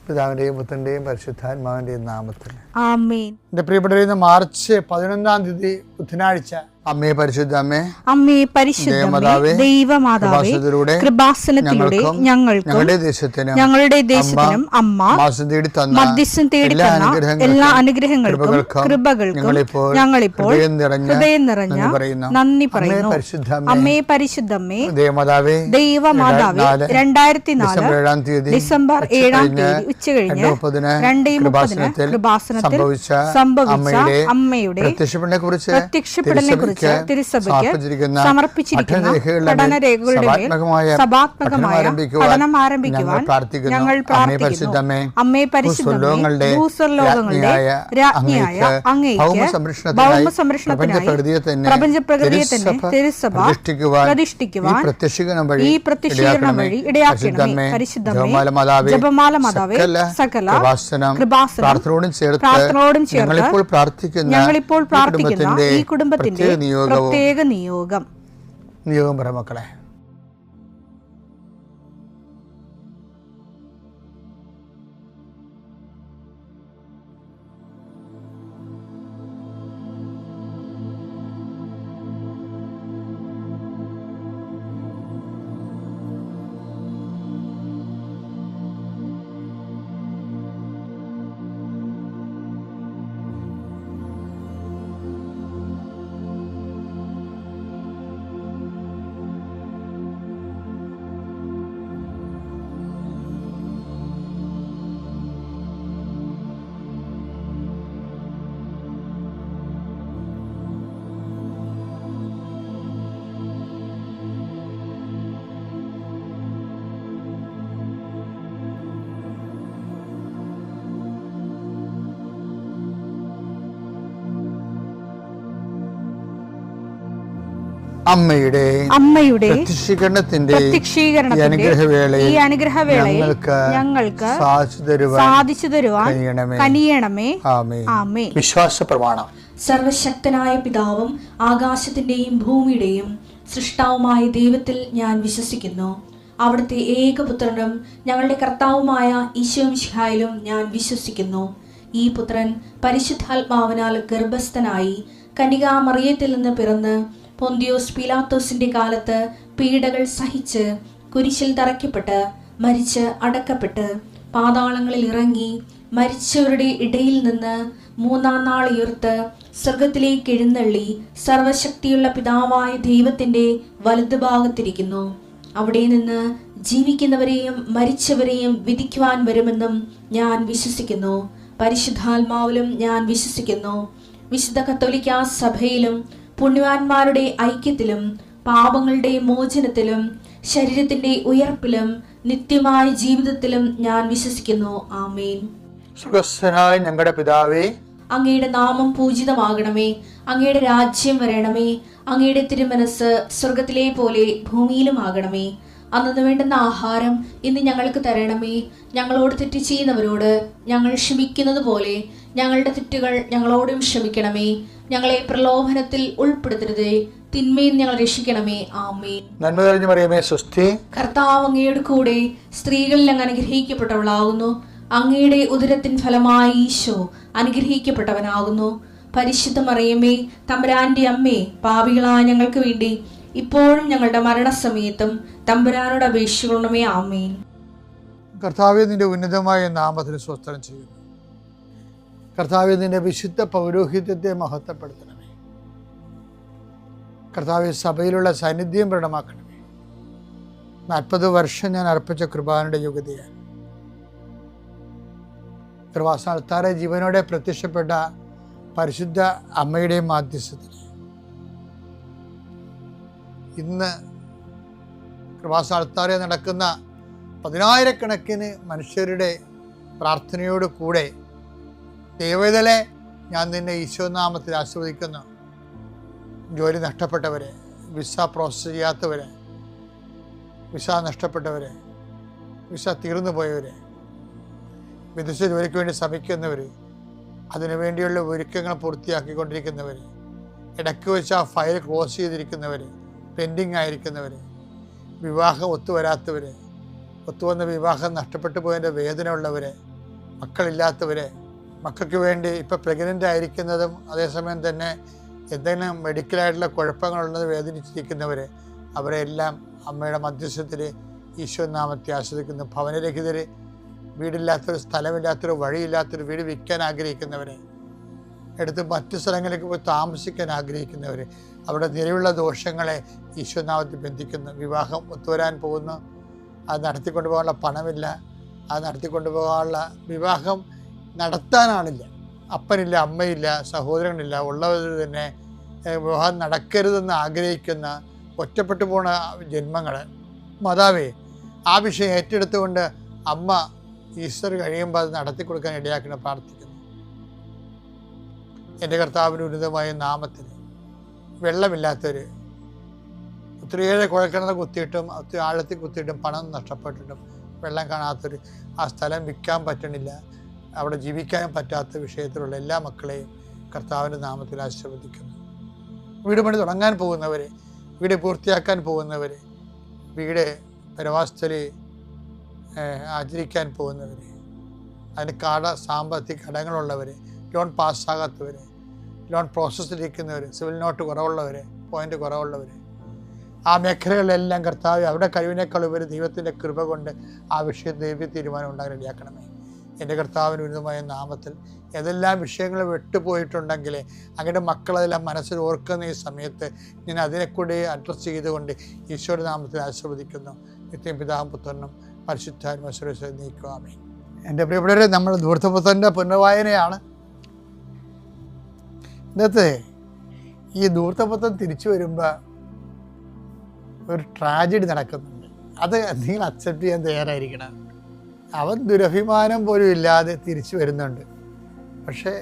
പിതാവിൻ്റെയും പുത്രൻ്റെയും പരിശുദ്ധാത്മാവിൻ്റെയും നാമത്തിൽ ആമേൻ. എൻ്റെ പ്രിയപ്പെട്ടവരെ, മാർച്ച് 11 ബുധനാഴ്ച, അമ്മേ പരിശുദ്ധ അമ്മേ, അമ്മേ പരിശുദ്ധമേ, ദൈവമാതാവേ, കൃപാസനത്തിലൂടെ ഞങ്ങളുടെ ദേശത്തിനും അമ്മ മധ്യസ്ഥം തേടി തന്ന എല്ലാ അനുഗ്രഹങ്ങൾക്കും കൃപകൾക്കും ഞങ്ങളിപ്പോൾ ഹൃദയം നിറഞ്ഞ നന്ദി പറയുന്നു. അമ്മേ പരിശുദ്ധമേ, ദൈവമാതാവേ, 2004 ഡിസംബർ 7 ഉച്ചകഴിഞ്ഞ് 2:30 കൃപാസനത്തിൽ സംഭവിച്ച അമ്മയുടെ പ്രത്യക്ഷപ്പെടലിനെ കുറിച്ച് തിരുസഭയ്ക്ക് സമർപ്പിച്ചിരിക്കുന്ന പഠനരേഖകളുടെ മേൽ സഭാത്മകമായ പഠനം ആരംഭിക്കുവാൻ ഞങ്ങൾ പ്രാർത്ഥിക്കുന്നു. അമ്മേ പരിശുദ്ധമേ, ഭൂസ്വർലോകങ്ങളുടെ രാജ്ഞിയായ അങ്ങേയ്ക്ക് ഭൗമസംരക്ഷണത്തിനായി പ്രപഞ്ചപ്രകൃതിയെ തന്നെ തിരുസഭ പ്രതിഷ്ഠിക്കുവാൻ ഈ പ്രത്യക്ഷീകരണം വഴി ഇടയാക്കണമേ. പരിശുദ്ധമേ, ജപമാല മാതാവേ, സകല കൃപാസനം പ്രാർത്ഥനയോടും ചേർത്ത് ഞങ്ങളിപ്പോൾ പ്രാർത്ഥിക്കുന്ന ഈ കുടുംബത്തിന്റെ പ്രത്യേക നിയോഗം പറ മക്കളെ. അമ്മയുടെ പ്രത്യക്ഷീകരണത്തിന്റെ ഈ അനുഗ്രഹവേളയിൽ ഞങ്ങൾക്ക് സാധിച്ചു തരുവാൻ കനിയണമേ. ആമേൻ. വിശ്വാസ പ്രമാണം. സർവശക്തനായ പിതാവും ആകാശത്തിന്റെയും ഭൂമിയുടെയും സൃഷ്ടാവുമായ ദൈവത്തിൽ ഞാൻ വിശ്വസിക്കുന്നു. അവിടുത്തെ ഏകപുത്രനും ഞങ്ങളുടെ കർത്താവുമായ ഈശോമിശിഹായിലും ഞാൻ വിശ്വസിക്കുന്നു. ഈ പുത്രൻ പരിശുദ്ധാത്മാവിനാൽ ഗർഭസ്ഥനായി കന്യകാമറിയത്തിൽ നിന്ന് പിറന്ന് പൊന്തിയോസ് പീലാത്തോസിന്റെ കാലത്ത് പീഡകൾ സഹിച്ച് കുരിശിൽ തറയ്ക്കപ്പെട്ട് മരിച്ച് അടക്കപ്പെട്ട് പാതാളങ്ങളിൽ ഇറങ്ങി മരിച്ചവരുടെ ഇടയിൽ നിന്ന് 3-ാം നാൾ ഉയർത്ത് സ്വർഗത്തിലേക്ക് എഴുന്നള്ളി സർവശക്തിയുള്ള പിതാവായ ദൈവത്തിന്റെ വലതുഭാഗത്തിരിക്കുന്നു. അവിടെ നിന്ന് ജീവിക്കുന്നവരെയും മരിച്ചവരെയും വിധിക്കുവാൻ വരുമെന്നും ഞാൻ വിശ്വസിക്കുന്നു. പരിശുദ്ധാത്മാവിലും ഞാൻ വിശ്വസിക്കുന്നു. വിശുദ്ധ കത്തോലിക്കാ സഭയിലും പുണ്യവാന്മാരുടെ ഐക്യത്തിലും പാപങ്ങളുടെ മോചനത്തിലും ശരീരത്തിന്റെ ഉയർപ്പിലും നിത്യമായ ജീവിതത്തിലും ഞാൻ വിശ്വസിക്കുന്നു. ആമേൻ. സുഖസ്ഥനായ ഞങ്ങളുടെ പിതാവേ, അങ്ങയുടെ നാമം പൂജിതമാകണമേ. അങ്ങയുടെ രാജ്യം വരണമേ. അങ്ങയുടെ തിരുമനസ് സ്വർഗത്തിലെ പോലെ ഭൂമിയിലും ആകണമേ. അന്നു വേണ്ടുന്ന ആഹാരം ഇന്ന് ഞങ്ങൾക്ക് തരണമേ. ഞങ്ങളോട് തെറ്റ് ചെയ്യുന്നവരോട് ഞങ്ങൾ ക്ഷമിക്കുന്നത് പോലെ ഞങ്ങളുടെ തെറ്റുകൾ ഞങ്ങളോടും ക്ഷമിക്കണമേ. ഞങ്ങളെ പ്രലോഭനത്തിൽ ഉൾപ്പെടുത്തരുതേ, തിന്മയിൽ ഞങ്ങൾ രക്ഷിക്കണമേ. ആമേൻ. നന്മ നിറഞ്ഞ മറിയമേ, സ്വസ്തി. കർത്താവ് അങ്ങയുടെ കൂടെ സ്ത്രീകളിൽ അങ്ങ് അനുഗ്രഹിക്കപ്പെട്ടവളാകുന്നു. അങ്ങയുടെ ഉദരത്തിൻ ഫലമായി ഈശോ അനുഗ്രഹിക്കപ്പെട്ടവനാകുന്നു. പരിശുദ്ധ മറിയമേ, തമ്പുരാന്റെ അമ്മേ, പാപികളായ ഞങ്ങൾക്ക് വേണ്ടി ഇപ്പോഴും ഞങ്ങളുടെ മരണസമയത്തും തമ്പുരാനോട് അപേക്ഷിക്കണമേ. ആമേൻ. കർത്താവേ, നിന്റെ ഉന്നതമായ നാമത്തിന് സ്വസ്ത്രം ചെയ്യുന്നു. കർത്താവേ, നിന്റെ വിശുദ്ധ പൗരോഹിത്യത്തെ മഹത്വപ്പെടുത്തണമേ. കർത്താവേ, സഭയിലുള്ള സാന്നിധ്യം പ്രകടമാക്കണമേ. 40 വർഷം ഞാൻ അർപ്പിച്ച കൃപാനയുടെ യോഗ്യതയാണ്. കൃപാസ്ഥാനത്താറെ ജീവനോടെ പ്രത്യക്ഷപ്പെട്ട പരിശുദ്ധ അമ്മയുടെ മാധ്യസ്ഥത്തിൽ ഇന്ന് കൃപാസ്ഥാനത്താറെ നടക്കുന്ന 10,000-കണക്കിന് മനുഷ്യരുടെ പ്രാർത്ഥനയോട് കൂടെ ദൈവവേദലെ ഞാൻ നിന്നെ ഈശോനാമത്തിൽ ആസ്വദിക്കുന്നു. ജോലി നഷ്ടപ്പെട്ടവരെ, വിസ പ്രോസസ് ചെയ്യാത്തവരെ, വിസ നഷ്ടപ്പെട്ടവരെ, വിസ തീർന്നു പോയവരെ, വിദേശ ജോലിക്ക് വേണ്ടി ശ്രമിക്കുന്നവർ, അതിനുവേണ്ടിയുള്ള ഒരുക്കങ്ങൾ പൂർത്തിയാക്കിക്കൊണ്ടിരിക്കുന്നവർ, ഇടയ്ക്ക് വെച്ച് ആ ഫയൽ ക്ലോസ് ചെയ്തിരിക്കുന്നവർ, പെൻഡിങ് ആയിരിക്കുന്നവർ, വിവാഹം ഒത്തുവരാത്തവർ, ഒത്തുവന്ന വിവാഹം നഷ്ടപ്പെട്ടു പോയതിൻ്റെ വേദന ഉള്ളവർ, മക്കളില്ലാത്തവരെ, മക്കൾക്ക് വേണ്ടി ഇപ്പോൾ പ്രഗ്നൻ്റ് ആയിരിക്കുന്നതും അതേസമയം തന്നെ എന്തെങ്കിലും മെഡിക്കലായിട്ടുള്ള കുഴപ്പങ്ങളുള്ളത് വേദനിച്ചിരിക്കുന്നവർ, അവരെല്ലാം അമ്മയുടെ മധ്യസ്ഥത്തിൽ ഈശോ നാമത്തെ ആശ്രയിക്കുന്നു. ഭവനരഹിതർ, വീടില്ലാത്തൊരു, സ്ഥലമില്ലാത്തൊരു, വഴിയില്ലാത്തൊരു വീട് വിൽക്കാൻ ആഗ്രഹിക്കുന്നവരെ, എടുത്ത് മറ്റു സ്ഥലങ്ങളിലേക്ക് പോയി താമസിക്കാൻ ആഗ്രഹിക്കുന്നവർ, അവിടെ നിലവിലുള്ള ദോഷങ്ങളെ ഈശോനാമത്തിൽ ബന്ധിക്കുന്നു. വിവാഹം ഒത്തുവരാൻ പോകുന്നു, അത് നടത്തിക്കൊണ്ടു പോകാനുള്ള പണമില്ല, അത് നടത്തിക്കൊണ്ടു പോകാനുള്ള, വിവാഹം നടത്താനാണില്ല, അപ്പനില്ല, അമ്മയില്ല, സഹോദരങ്ങളില്ല, ഉള്ളവർ തന്നെ വിവാഹം നടക്കരുതെന്ന് ആഗ്രഹിക്കുന്ന ഒറ്റപ്പെട്ടു പോണ ജന്മങ്ങൾ, മാതാവേ ആ വിഷയം ഏറ്റെടുത്തുകൊണ്ട് അമ്മ ഈസ്റ്റർ കഴിയുമ്പോൾ അത് നടത്തി കൊടുക്കാൻ ഇടയാക്കണം പ്രാർത്ഥിക്കുന്നു. എൻ്റെ കർത്താവിന് ഉന്നതമായ നാമത്തിൽ വെള്ളമില്ലാത്തവർ, ഒത്തിരിയേറെ കുഴൽക്കിണർ കുത്തിയിട്ടും ഒത്തിരി ആഴത്തിൽ കുത്തിയിട്ടും പണം നഷ്ടപ്പെട്ടിട്ടും വെള്ളം കാണാത്തവർ, ആ സ്ഥലം വിൽക്കാൻ പറ്റണില്ല, അവിടെ ജീവിക്കാനും പറ്റാത്ത വിഷയത്തിലുള്ള എല്ലാ മക്കളെയും കർത്താവിൻ്റെ നാമത്തിൽ ആശീർവദിക്കുന്നു. വീട് പണി തുടങ്ങാൻ പോകുന്നവർ, വീട് പൂർത്തിയാക്കാൻ പോകുന്നവർ, വീട് പരവാസത്തിൽ ആചരിക്കാൻ പോകുന്നവർ, അതിന് സാമ്പത്തിക കടങ്ങളുള്ളവർ, ലോൺ പാസ്സാകാത്തവർ, ലോൺ പ്രോസസ്സിലിരിക്കുന്നവർ, സിവിൽ നോട്ട് കുറവുള്ളവർ, പോയിൻ്റ് കുറവുള്ളവർ, ആ മേഖലകളിലെല്ലാം കർത്താവ് അവരുടെ കഴിവിനേക്കാൾ ഉപരി ദൈവത്തിൻ്റെ കൃപ കൊണ്ട് ആ വിഷയം ദൈവ തീരുമാനം ഉണ്ടാകാൻ ഇടയാക്കണമേ. എൻ്റെ കർത്താവിന് ഉന്നതമായ നാമത്തിൽ ഏതെല്ലാം വിഷയങ്ങൾ വിട്ടുപോയിട്ടുണ്ടെങ്കിൽ അങ്ങയുടെ മക്കളതെല്ലാം മനസ്സിൽ ഓർക്കുന്ന ഈ സമയത്ത് ഞാൻ അതിനെക്കൂടി അഡ്രസ്സ് ചെയ്തുകൊണ്ട് ഈശോയുടെ നാമത്തിൽ ആശീർവദിക്കുന്നു. നിത്യം പിതാവും പുത്രനും പരിശുദ്ധാത്മാവിനെ നീക്കുവാമേ. എൻ്റെ പ്രിയപ്പെട്ടവരെ, നമ്മൾ ധൂർത്തപുത്രൻ്റെ പുനർവായനയാണ്. ഇന്നത്തെ ഈ ധൂർത്തപുത്രൻ തിരിച്ചു വരുമ്പോൾ ഒരു ട്രാജഡി നടക്കുന്നുണ്ട്. അത് നിങ്ങൾ അക്സെപ്റ്റ് ചെയ്യാൻ തയ്യാറായിരിക്കണം. അവൻ ദുരഭിമാനം പോലും ഇല്ലാതെ തിരിച്ചു വരുന്നുണ്ട്. പക്ഷേ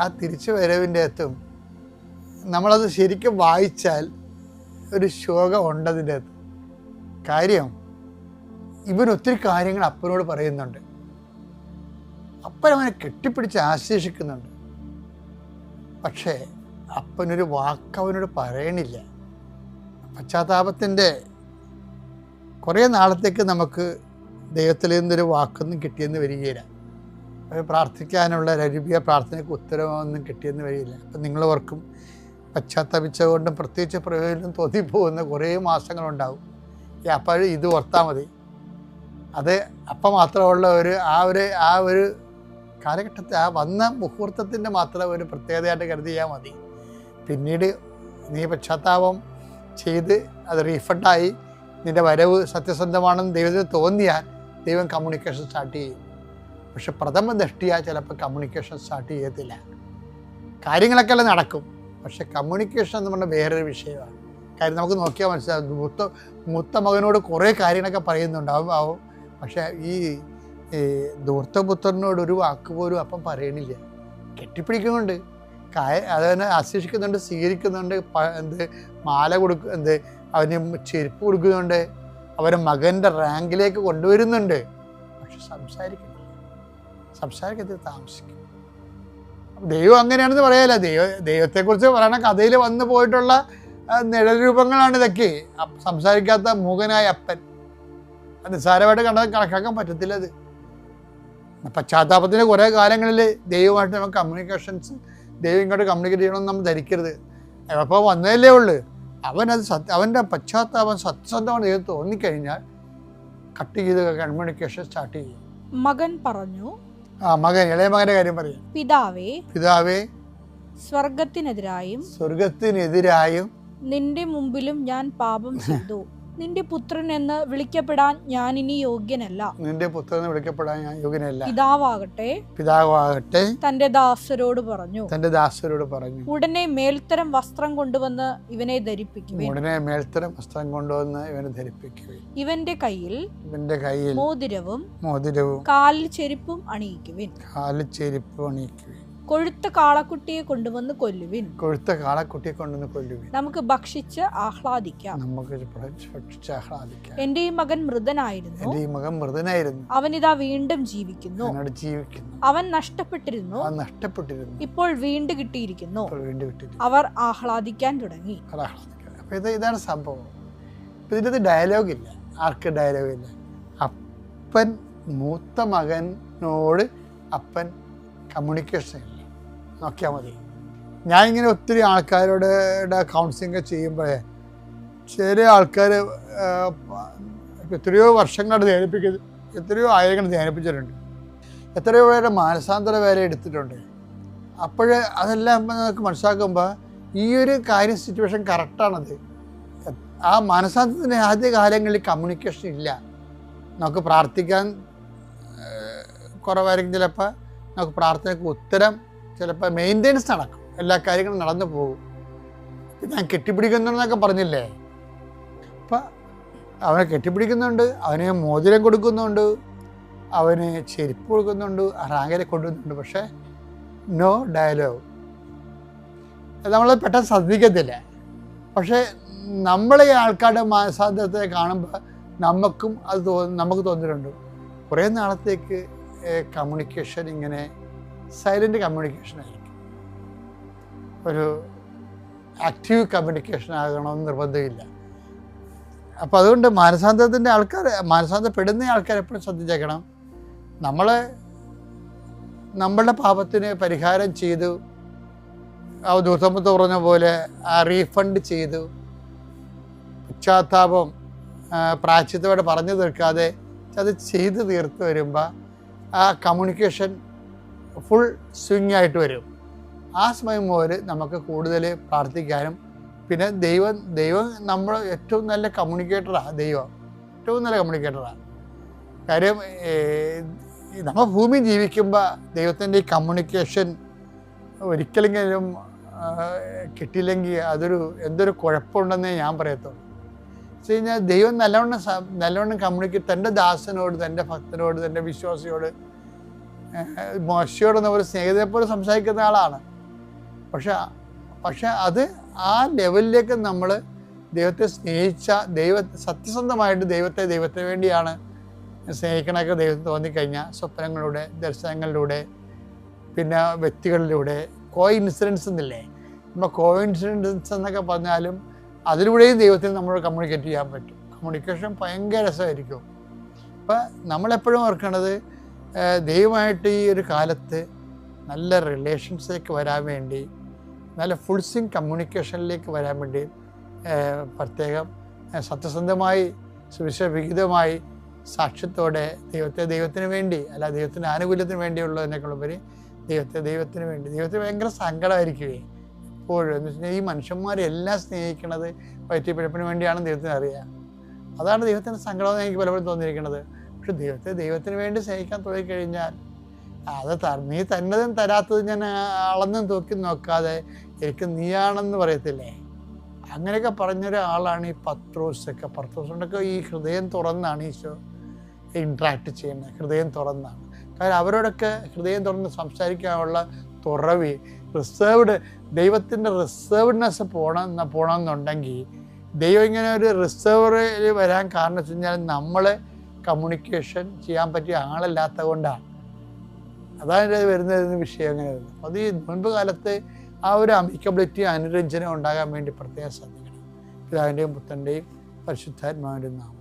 ആ തിരിച്ചു വരവിൻ്റെ അകത്തും നമ്മളത് ശരിക്കും വായിച്ചാൽ ഒരു ശോകം ഉണ്ടതിൻ്റെ അകത്ത്. കാര്യം, ഇവൻ ഒത്തിരി കാര്യങ്ങൾ അപ്പനോട് പറയുന്നുണ്ട്. അപ്പൻ അവനെ കെട്ടിപ്പിടിച്ച് ആശ്ലേഷിക്കുന്നുണ്ട്. പക്ഷേ അപ്പനൊരു വാക്ക് അവനോട് പറയണില്ല. പശ്ചാത്താപത്തിൻ്റെ കുറേ നാളത്തേക്ക് നമുക്ക് ദൈവത്തിൽ നിന്നൊരു വാക്കൊന്നും കിട്ടിയെന്ന് വരികയില്ല. അത് പ്രാർത്ഥിക്കാനുള്ള രരുപിയ പ്രാർത്ഥനയ്ക്ക് ഉത്തരവൊന്നും കിട്ടിയെന്ന് വരികയില്ല. അപ്പം നിങ്ങൾ ഓർക്കും, പശ്ചാത്തപിച്ചുകൊണ്ടും പ്രത്യേകിച്ച് പ്രയോജനം തോന്നിപ്പോകുന്ന കുറേ മാസങ്ങളുണ്ടാവും. അപ്പോൾ ഇത് ഓർത്താൽ മതി. അത് അപ്പം മാത്രമുള്ള ആ ഒരു കാലഘട്ടത്തെ, ആ വന്ന മുഹൂർത്തത്തിൻ്റെ മാത്രം ഒരു പ്രത്യേകതയായിട്ട് കരുതിയാൽ മതി. പിന്നീട് നീ പശ്ചാത്താപം ചെയ്ത് അത് റീഫണ്ടായി നിൻ്റെ വരവ് സത്യസന്ധമാണെന്ന് ദൈവത്തിന് തോന്നിയാൽ ദൈവം കമ്മ്യൂണിക്കേഷൻ സ്റ്റാർട്ട് ചെയ്യും. പക്ഷെ പ്രഥമ ദൃഷ്ടിയാ ചിലപ്പോൾ കമ്മ്യൂണിക്കേഷൻ സ്റ്റാർട്ട് ചെയ്യത്തില്ല. കാര്യങ്ങളൊക്കെ എല്ലാം നടക്കും, പക്ഷെ കമ്മ്യൂണിക്കേഷൻ എന്ന് പറഞ്ഞാൽ വേറൊരു വിഷയമാണ്. കാര്യം നമുക്ക് നോക്കിയാൽ മനസ്സിലാവും. മൂത്ത മകനോട് കുറേ കാര്യങ്ങളൊക്കെ പറയുന്നുണ്ടാവും, പക്ഷേ ഈ ധൂർത്തപുത്രനോട് ഒരു വാക്ക് പോലും അപ്പം പറയണില്ല. കെട്ടിപ്പിടിക്കുന്നുണ്ട്, അതവനെ ആശ്ലേഷിക്കുന്നുണ്ട്, സ്വീകരിക്കുന്നുണ്ട്, മാല അവന് ചെരുപ്പ് കൊടുക്കുന്നുണ്ട്, അവരെ മകൻ്റെ റാങ്കിലേക്ക് കൊണ്ടുവരുന്നുണ്ട്. പക്ഷെ സംസാരിക്കത്തിൽ താമസിക്കും. ദൈവം അങ്ങനെയാണെന്ന് പറയാല്ല. ദൈവത്തെക്കുറിച്ച് പറയണ കഥയിൽ വന്നു പോയിട്ടുള്ള നിഴൽ രൂപങ്ങളാണ് ഇതൊക്കെ. സംസാരിക്കാത്ത മൂകനായ അപ്പൻ, അത് നിസ്സാരമായിട്ട് കണക്കാക്കാൻ പറ്റത്തില്ല. അത് പശ്ചാത്താപത്തിൻ്റെ കുറേ കാലങ്ങളിൽ ദൈവമായിട്ട് നമുക്ക് കമ്മ്യൂണിക്കേഷൻസ്, ദൈവം ഇങ്ങോട്ട് കമ്മ്യൂണിക്കേറ്റ് ചെയ്യണമെന്ന് നമ്മൾ ധരിക്കരുത്. അപ്പോൾ വന്നതല്ലേ ഉള്ളൂ. അവൻ്റെ പശ്ചാത്താപം സത്യസന്ധമാണ് ദൈവം തോന്നിക്കഴിഞ്ഞാൽ കട്ട് ചെയ്ത് കമ്മ്യൂണിക്കേഷൻ സ്റ്റാർട്ട് ചെയ്യും. മകൻ പറഞ്ഞു, മകൻ, ഇളയ മകന്റെ കാര്യം പറയും. പിതാവേ, സ്വർഗത്തിനെതിരായും നിന്റെ മുമ്പിലും ഞാൻ പാപം ചെയ്തു. നിന്റെ പുത്രൻ എന്ന് വിളിക്കപ്പെടാൻ ഞാൻ ഇനി യോഗ്യനല്ല. പിതാവാകട്ടെ തന്റെ ദാസരോട് പറഞ്ഞു. ഉടനെ മേൽത്തരം വസ്ത്രം കൊണ്ടുവന്ന് ഇവനെ ധരിപ്പിക്കുവിൻ. ഇവന്റെ കയ്യിൽ മോതിരവും കാലിൽ ചെരുപ്പും അണിയിക്കുവിൻ. കൊഴുത്ത കാളക്കുട്ടിയെ കൊണ്ടുവന്ന് കൊല്ലുവിൻ. നമുക്ക് ഭക്ഷിച്ച് ആഹ്ലാദിക്കാം. എന്റെ ഈ മകൻ മൃതനായിരുന്നു, അവനിതാ വീണ്ടും ജീവിക്കുന്നു. അവൻ നഷ്ടപ്പെട്ടിരുന്നു, ഇപ്പോൾ വീണ്ടും കിട്ടിയിരിക്കുന്നു. അവർ ആഹ്ലാദിക്കാൻ തുടങ്ങി. ഇതാണ് സംഭവം. ഇതിനകത്ത് ഡയലോഗില്ല. ആർക്ക് ഡയലോഗില്ല? അപ്പൻ മൂത്ത മകനോട് അപ്പൻ കമ്മ്യൂണിക്കേഷൻ ഇല്ല. നോക്കിയാൽ മതി. ഞാനിങ്ങനെ ഒത്തിരി ആൾക്കാരോട് കൗൺസിലിംഗ് ചെയ്യുമ്പോഴേ ചില ആൾക്കാർ എത്രയോ വർഷങ്ങൾ ധ്യാനിപ്പിക്കുന്നത്, എത്രയോ ആയിരങ്ങൾ ധ്യാനിപ്പിച്ചിട്ടുണ്ട്, എത്രയോ പേരുടെ മാനസാന്തര വേല എടുത്തിട്ടുണ്ട്. അപ്പോൾ അതെല്ലാം നമുക്ക് മനസ്സിലാക്കുമ്പോൾ ഈ ഒരു കാര്യം സിറ്റുവേഷൻ കറക്റ്റാണത്. ആ മാനസാന്തരത്തിൻ്റെ ആദ്യ കാലങ്ങളിൽ കമ്മ്യൂണിക്കേഷൻ ഇല്ല. നമുക്ക് പ്രാർത്ഥിക്കാൻ കുറവായിരിക്കും, ചിലപ്പോൾ നമുക്ക് പ്രാർത്ഥനയ്ക്ക് ഉത്തരം ചിലപ്പോൾ മെയിൻ്റെനൻസ് നടക്കും, എല്ലാ കാര്യങ്ങളും നടന്നു പോകും. ഞാൻ കെട്ടിപ്പിടിക്കുന്നുണ്ടെന്നൊക്കെ പറഞ്ഞില്ലേ, അപ്പം അവനെ കെട്ടിപ്പിടിക്കുന്നുണ്ട്, അവന് മോതിരം കൊടുക്കുന്നുണ്ട്, അവന് ചെരുപ്പ് കൊടുക്കുന്നുണ്ട്, റാങ്കരെ കൊണ്ടുവന്നുണ്ട്, പക്ഷേ നോ ഡയലോഗ്. നമ്മൾ പെട്ടെന്ന് ശ്രദ്ധിക്കത്തില്ല. പക്ഷേ നമ്മളെ ഈ ആൾക്കാരുടെ മാനസാന്തരത്തെ കാണുമ്പോൾ നമുക്ക് തോന്നിയിട്ടുണ്ട് കുറേ നാളത്തേക്ക് കമ്മ്യൂണിക്കേഷൻ ഇങ്ങനെ സൈലൻ്റ് കമ്മ്യൂണിക്കേഷൻ ആയിരിക്കും, ഒരു ആക്റ്റീവ് കമ്മ്യൂണിക്കേഷൻ ആകണമെന്ന് നിർബന്ധമില്ല. അപ്പോൾ അതുകൊണ്ട് മാനസാന്തരപ്പെടുന്ന ആൾക്കാർ എപ്പോഴും ശ്രദ്ധിച്ചേക്കണം. നമ്മളുടെ പാപത്തിന് പരിഹാരം ചെയ്തു, ആ ദൂതമ്പത്ത് പറഞ്ഞ പോലെ റീഫണ്ട് ചെയ്തു, പശ്ചാത്താപം പ്രായശ്ചിത്തത്തോടെ പറഞ്ഞു തീർക്കാതെ അത് ചെയ്ത് തീർത്ത് വരുമ്പോൾ ആ കമ്മ്യൂണിക്കേഷൻ ഫുൾ സ്വിങ് ആയിട്ട് വരും. ആ സമയം മുതൽ നമുക്ക് കൂടുതൽ പ്രാർത്ഥിക്കാനും, പിന്നെ ദൈവം നമ്മൾ ഏറ്റവും നല്ല കമ്മ്യൂണിക്കേറ്ററാണ്. ദൈവം ഏറ്റവും നല്ല കമ്മ്യൂണിക്കേറ്ററാണ്. കാര്യം നമ്മൾ ഭൂമി ജീവിക്കുമ്പോൾ ദൈവത്തിൻ്റെ ഈ കമ്മ്യൂണിക്കേഷൻ ഒരിക്കലെങ്കിലും കിട്ടിയില്ലെങ്കിൽ എന്തൊരു കുഴപ്പമുണ്ടെന്നേ ഞാൻ പറയത്തുള്ളൂ. വെച്ച് കഴിഞ്ഞാൽ ദൈവം നല്ലവണ്ണം കമ്മ്യൂണിക്കേറ്റ് തൻ്റെ ദാസനോട്, തൻ്റെ ഭക്തനോട്, തൻ്റെ വിശ്വാസിയോട്, മോശയോട് ഒരു സ്നേഹിതരെ പോലെ സംസാരിക്കുന്ന ആളാണ്. പക്ഷെ അത് ആ ലെവലിലേക്ക് നമ്മൾ ദൈവത്തെ സ്നേഹിച്ച സത്യസന്ധമായിട്ട് ദൈവത്തിന് വേണ്ടിയാണ് സ്നേഹിക്കണമൊക്കെ ദൈവത്തിന് തോന്നിക്കഴിഞ്ഞാൽ സ്വപ്നങ്ങളിലൂടെ, ദർശനങ്ങളിലൂടെ, പിന്നെ വ്യക്തികളിലൂടെ, ഇൻസിഡൻസ് എന്നില്ലേ, നമ്മൾ ഇൻസിഡൻസ് എന്നൊക്കെ പറഞ്ഞാലും അതിലൂടെയും ദൈവത്തിന് നമ്മൾ കമ്മ്യൂണിക്കേറ്റ് ചെയ്യാൻ പറ്റും. കമ്മ്യൂണിക്കേഷൻ ഭയങ്കര രസമായിരിക്കും. അപ്പം നമ്മളെപ്പോഴും ഓർക്കേണ്ടത് ദൈവമായിട്ട് ഈ ഒരു കാലത്ത് നല്ല റിലേഷൻസിലേക്ക് വരാൻ വേണ്ടി, നല്ല ഫുൾ സ്വിങ് കമ്മ്യൂണിക്കേഷനിലേക്ക് വരാൻ വേണ്ടി പ്രത്യേകം സത്യസന്ധമായി സുവിശേഷവിഹിതമായി സാക്ഷ്യത്തോടെ ദൈവത്തിന് വേണ്ടി, അല്ല ദൈവത്തിൻ്റെ ആനുകൂല്യത്തിന് വേണ്ടിയുള്ളതിനേക്കാളുപരി ദൈവത്തിന് വേണ്ടി. ദൈവത്തിന് ഭയങ്കര സങ്കടമായിരിക്കുമേ എപ്പോഴും. എന്ന് വെച്ചാൽ ഈ മനുഷ്യന്മാരെല്ലാം സ്നേഹിക്കണത് വയറ്റിപ്പിഴപ്പിന് വേണ്ടിയാണ് ദൈവത്തിന് അറിയുക. അതാണ് ദൈവത്തിൻ്റെ സങ്കടമെന്ന് എനിക്ക് പലപ്പോഴും തോന്നിയിരിക്കുന്നത്. പക്ഷെ ദൈവത്തിന് വേണ്ടി സ്നേഹിക്കാൻ തുടങ്ങിക്കഴിഞ്ഞാൽ നീ തന്നതും തരാത്തതും ഞാൻ അളന്നും തൂക്കി നോക്കാതെ എനിക്ക് നീയാണെന്ന് പറയത്തില്ലേ, അങ്ങനെയൊക്കെ പറഞ്ഞൊരാളാണ് ഈ പത്രോസൊക്കെ. ഈ ഹൃദയം തുറന്നാണ് ഈശോ ഇൻട്രാക്ട് ചെയ്യുന്നത്. ഹൃദയം തുറന്നാണ്. കാരണം അവരോടൊക്കെ ഹൃദയം തുറന്ന് സംസാരിക്കാനുള്ള തുറവി, ദൈവത്തിൻ്റെ റിസർവ്ഡ്നെസ് പോകണമെന്നുണ്ടെങ്കിൽ ദൈവം ഇങ്ങനെ ഒരു റിസർവറിൽ വരാൻ കാരണം വെച്ച് കഴിഞ്ഞാൽ നമ്മൾ കമ്മ്യൂണിക്കേഷൻ ചെയ്യാൻ പറ്റിയ ആളല്ലാത്ത കൊണ്ടാണ്. അതാണ് വരുന്ന വിഷയം. അങ്ങനെ വരുന്നത്. അത് ഈ മുൻപ് കാലത്ത് ആ ഒരു അമിക്കബിലിറ്റി, അനുരഞ്ജനം ഉണ്ടാകാൻ വേണ്ടി പ്രത്യേകം ശ്രദ്ധിക്കണം. പിതാവിൻ്റെയും പുത്രൻ്റെയും പരിശുദ്ധാത്മാവിൻ്റെയും നാമം.